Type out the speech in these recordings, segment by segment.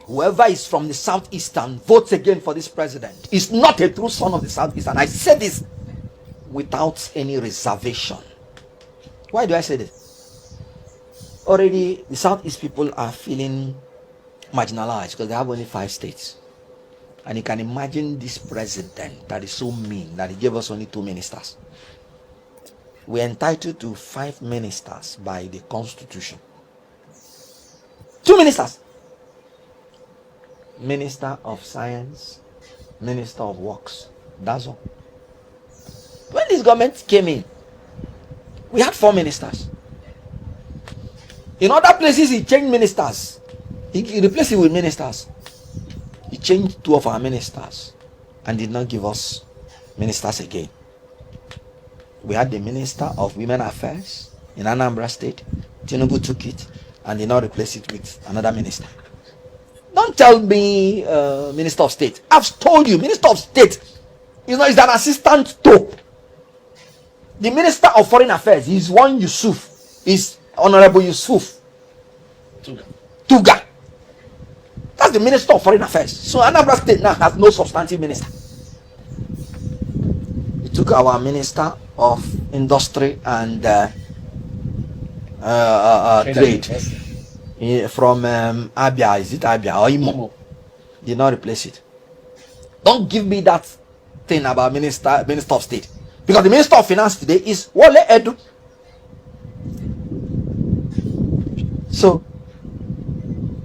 whoever is from the southeast and votes again for this president is not a true son of the southeast. And I say this without any reservation. Why do I say this? Already the southeast people are feeling marginalized because they have only 5 states. And you can imagine this president that is so mean that he gave us only 2 ministers. We're entitled to 5 ministers by the constitution. 2 ministers. Minister of Science, Minister of Works. That's all. When this government came in, we had 4 ministers. In other places, he changed ministers. He replaced it with ministers. He changed 2 of our ministers and did not give us ministers again. We had the Minister of Women Affairs in Anambra State. Tinubu took it and did not replace it with another minister. Don't tell me Minister of State. I've told you, Minister of State is an assistant to the Minister of Foreign Affairs. Is one Yusuf. Is Honorable Yusuf Tuga. That's the Minister of Foreign Affairs. So Anambra State now has no substantive minister. We took our Minister of Industry and Trade from Abia. Is it Abia or Imo? Did not replace it. Don't give me that thing about Minister of State, because the Minister of Finance today is Wole Edu. So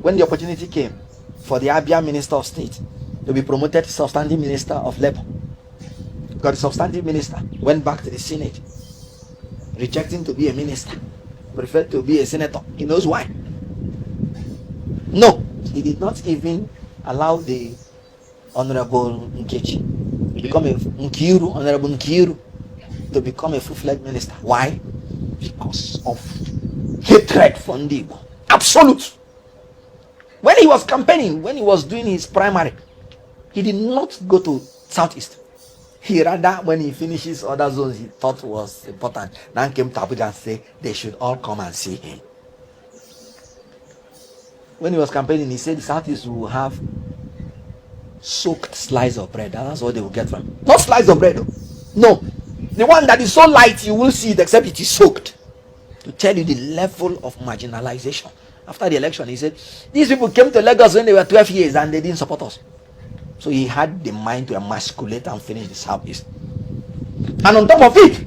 when the opportunity came for the Abia Minister of State to be promoted to substantive Minister of Labor, because the substantive minister went back to the Senate, rejecting to be a minister, preferred to be a senator. He knows why. No, he did not even allow the Honorable Nkechi to become a Nkiru, Honorable Nkiru, to become a full-fledged minister. Why? Because of hatred for Ndigo. Absolute. When he was campaigning, when he was doing his primary, he did not go to Southeast. He rather, when he finishes other zones he thought was important, now came to Abuja and say they should all come and see him. When he was campaigning, he said the Southeast will have soaked slice of bread. That's what they will get from him. Not slice of bread, though. No. The one that is so light, you will see it except it is soaked. To tell you the level of marginalization. After the election, he said, these people came to Lagos when they were 12 years and they didn't support us. So he had the mind to emasculate and finish the Southeast. And on top of it,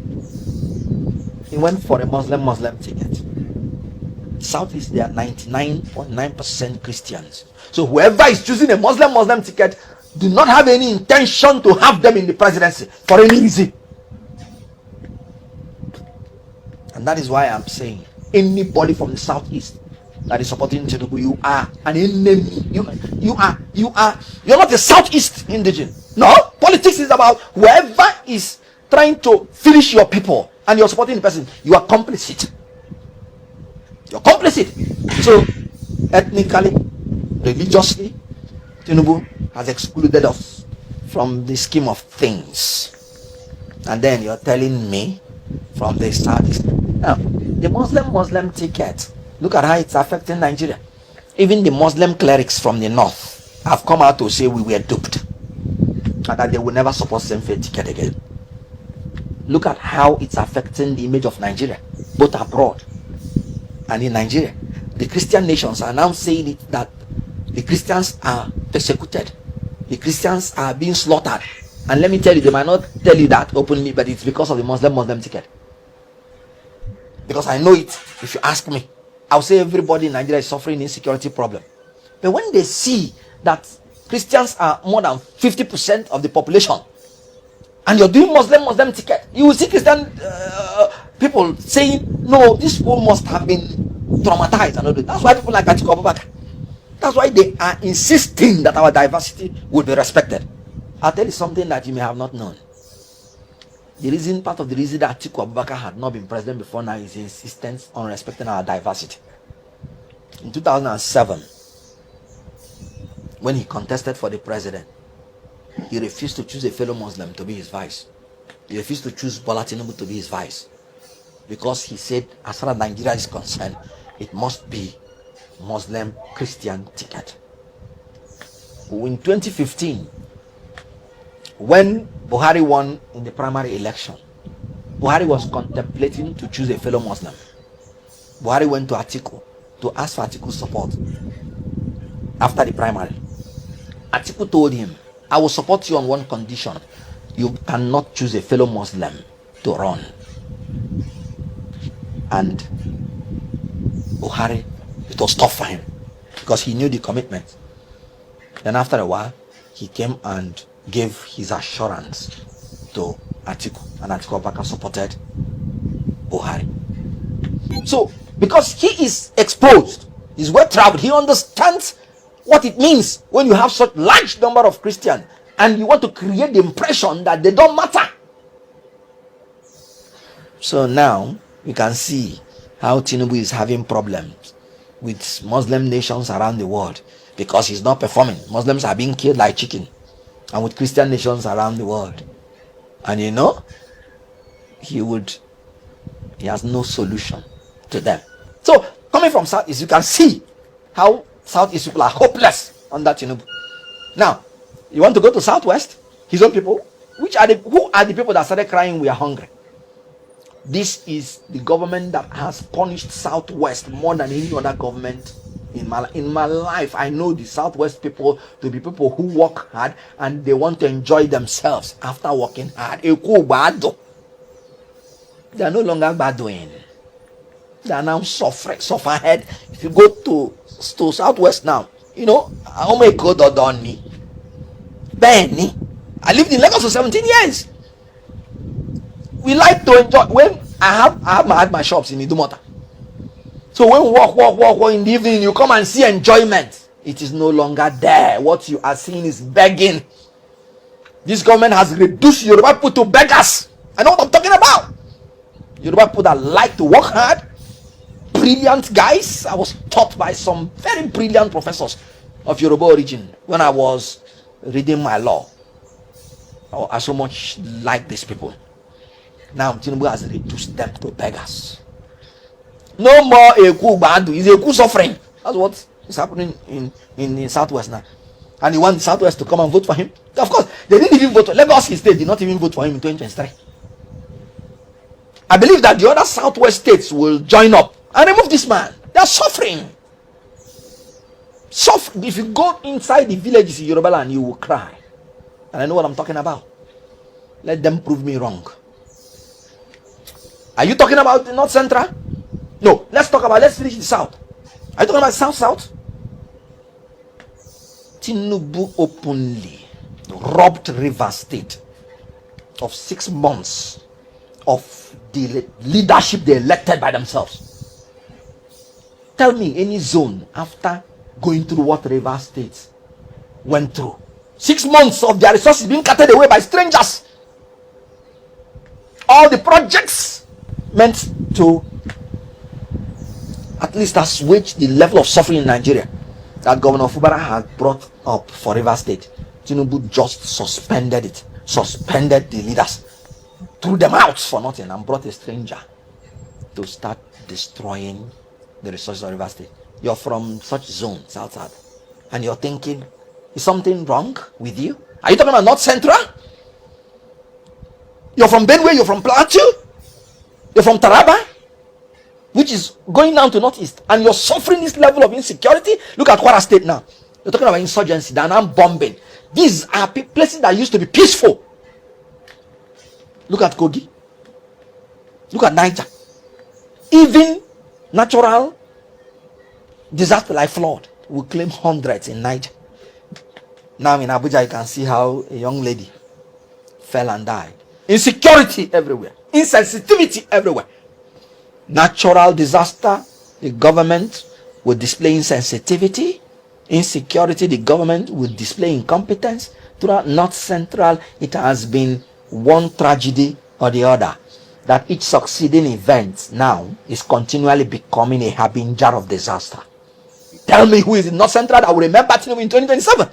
he went for a Muslim ticket. Southeast, they are 99.9% Christians. So whoever is choosing a Muslim ticket do not have any intention to have them in the presidency for any reason. And that is why I'm saying, anybody from the Southeast that is supporting Tinubu, you are an enemy. You're not a Southeast indigenous. No, politics is about whoever is trying to finish your people and you're supporting the person, you are complicit. You're complicit. So, ethnically, religiously, Tinubu has excluded us from the scheme of things. And then you're telling me from the Southeast. Now, the Muslim ticket, look at how it's affecting Nigeria. Even the Muslim clerics from the north have come out to say we were duped and that they will never support same-faith ticket again. Look at how it's affecting the image of Nigeria, both abroad and in Nigeria. The Christian nations are now saying it, that the Christians are persecuted. The Christians are being slaughtered. And let me tell you, they might not tell you that openly, but it's because of the Muslim ticket. Because I know it. If you ask me, I'll say everybody in Nigeria is suffering insecurity problem. But when they see that Christians are more than 50% of the population, and you're doing Muslim ticket, you will see Christian people saying, no, this people must have been traumatized. And all that. That's why people like Atiku Abubakar. That's why they are insisting that our diversity will be respected. I'll tell you something that you may have not known. Part of the reason that Atiku Abubakar had not been president before now is his insistence on respecting our diversity. In 2007, when he contested for the president, he refused to choose a fellow Muslim to be his vice. He refused to choose Bola Tinubu to be his vice. Because he said, as far as Nigeria is concerned, it must be Muslim Christian ticket. in 2015, when Buhari won in the primary election, Buhari was contemplating to choose a fellow Muslim. Buhari went to Atiku to ask for Atiku's support after the primary. Atiku told him, I will support you on one condition. You cannot choose a fellow Muslim to run. And Buhari, it was tough for him because he knew the commitment. Then after a while, he came and gave his assurance to Atiku, and Atiku Abubakar supported Buhari. So, because he is exposed, he's well traveled, he understands what it means when you have such large number of Christians and you want to create the impression that they don't matter. So now you can see how Tinubu is having problems with Muslim nations around the world because he's not performing. Muslims are being killed like chicken, and with Christian nations around the world. And you know, he has no solution to them. So coming from Southeast, you can see how Southeast people are hopeless under Tinubu. Now, you want to go to Southwest, his own people, who are the people that started crying, we are hungry? This is the government that has punished Southwest more than any other government in my life. I know the Southwest people to be people who work hard and they want to enjoy themselves after working hard. They are no longer bad doing. They are now sufferhead. If you go to Southwest now, you know, Benny, I lived in Lagos for 17 years. We like to enjoy. When I had my shops in Idumota. So when we walk in the evening, you come and see enjoyment. It is no longer there. What you are seeing is begging. This government has reduced Yoruba people to beggars. I know what I'm talking about. Yoruba people that like to work hard, brilliant guys. I was taught by some very brilliant professors of Yoruba origin when I was reading my law. I so much like these people. Now Tinubu has reduced them to beggars. No more Eku Bandu. It's Eku suffering. That's what is happening in Southwest now. And he wants the Southwest to come and vote for him. Of course, they didn't even vote. Lagos State did not even vote for him in 2023. I believe that the other Southwest states will join up and remove this man. They are suffering. If you go inside the villages in Yoruba land, you will cry. And I know what I'm talking about. Let them prove me wrong. Are you talking about the North Central? No. Let's finish the South. Are you talking about South? Tinubu openly robbed Rivers State of 6 months of the leadership they elected by themselves. Tell me any zone after going through what Rivers State went through. 6 months of their resources being carted away by strangers. All the projects meant to at least assuage the level of suffering in Nigeria that Governor Fubara had brought up for Rivers State. Tinubu just suspended it, suspended the leaders, threw them out for nothing, and brought a stranger to start destroying the resources of Rivers State. You're from such zone, South, and you're thinking, is something wrong with you? Are you talking about North Central? You're from Benue, you're from Plateau, you're from Taraba, which is going down to Northeast, and you're suffering this level of insecurity. Look at Kwara State now. You're talking about insurgency, they're now bombing. These are places that used to be peaceful. Look at Kogi. Look at Niger. Even natural disaster like flood will claim hundreds in Niger. Now in Abuja, you can see how a young lady fell and died. Insecurity everywhere. Insensitivity everywhere. Natural disaster, the government will display insensitivity. Insecurity, the government will display incompetence. Throughout North Central, it has been one tragedy or the other. That each succeeding event now is continually becoming a harbinger of disaster. Tell me who is in North Central that will remember Tinubu in 2027.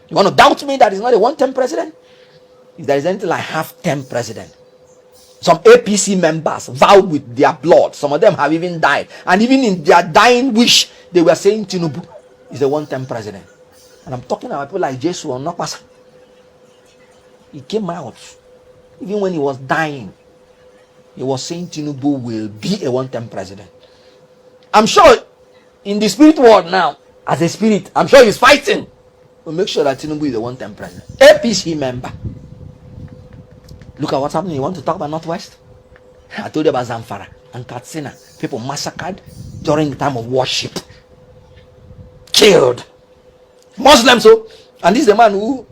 You want to doubt me that he's not a one-term president? If there is anything like half-term president. Some APC members vowed with their blood. Some of them have even died. And even in their dying wish, they were saying Tinubu is a one-term president. And I'm talking about people like Jesus or Nopasa. He came out. Even when he was dying, he was saying Tinubu will be a one-term president. I'm sure in the spirit world now, as a spirit, I'm sure he's fighting to make sure that Tinubu is a one-term president. APC member. Look at what's happening. You want to talk about Northwest? I told you about Zamfara and Katsina. People massacred during the time of worship. Killed. Muslims, so. And this is the man who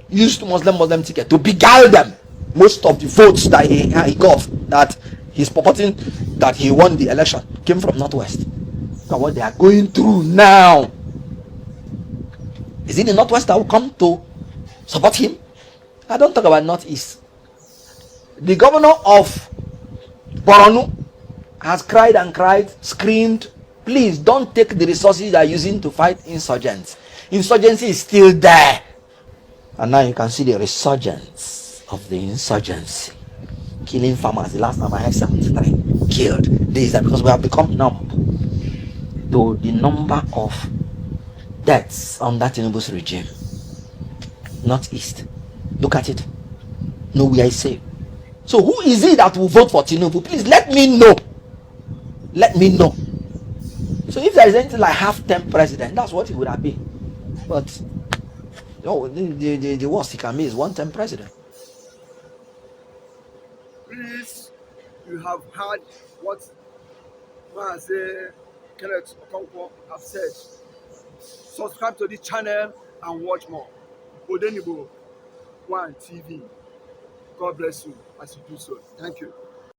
used Muslim ticket to beguile them. Most of the votes that he got, that he's purporting that he won the election, came from Northwest. Look at what they are going through now. Is it the Northwest that will come to support him? I don't talk about Northeast. The governor of Borno has cried and cried, screamed, please don't take the resources they are using to fight insurgents. Insurgency is still there. And now you can see the resurgence of the insurgency. Killing farmers. The last time I heard 73 killed. This is that because we have become numb to the number of deaths under Tinubu's regime. Northeast. Look at it. Nowhere is safe. So who is it that will vote for Tinubu? Please let me know. Let me know. So if there is anything like half-term president, that's what it would have been. But the worst he can be is one-term president. Please, you have heard what Maazị Kenneth Okonkwo have said. Subscribe to the channel and watch more. Odenigbo One TV. God bless you as you do so. Thank you.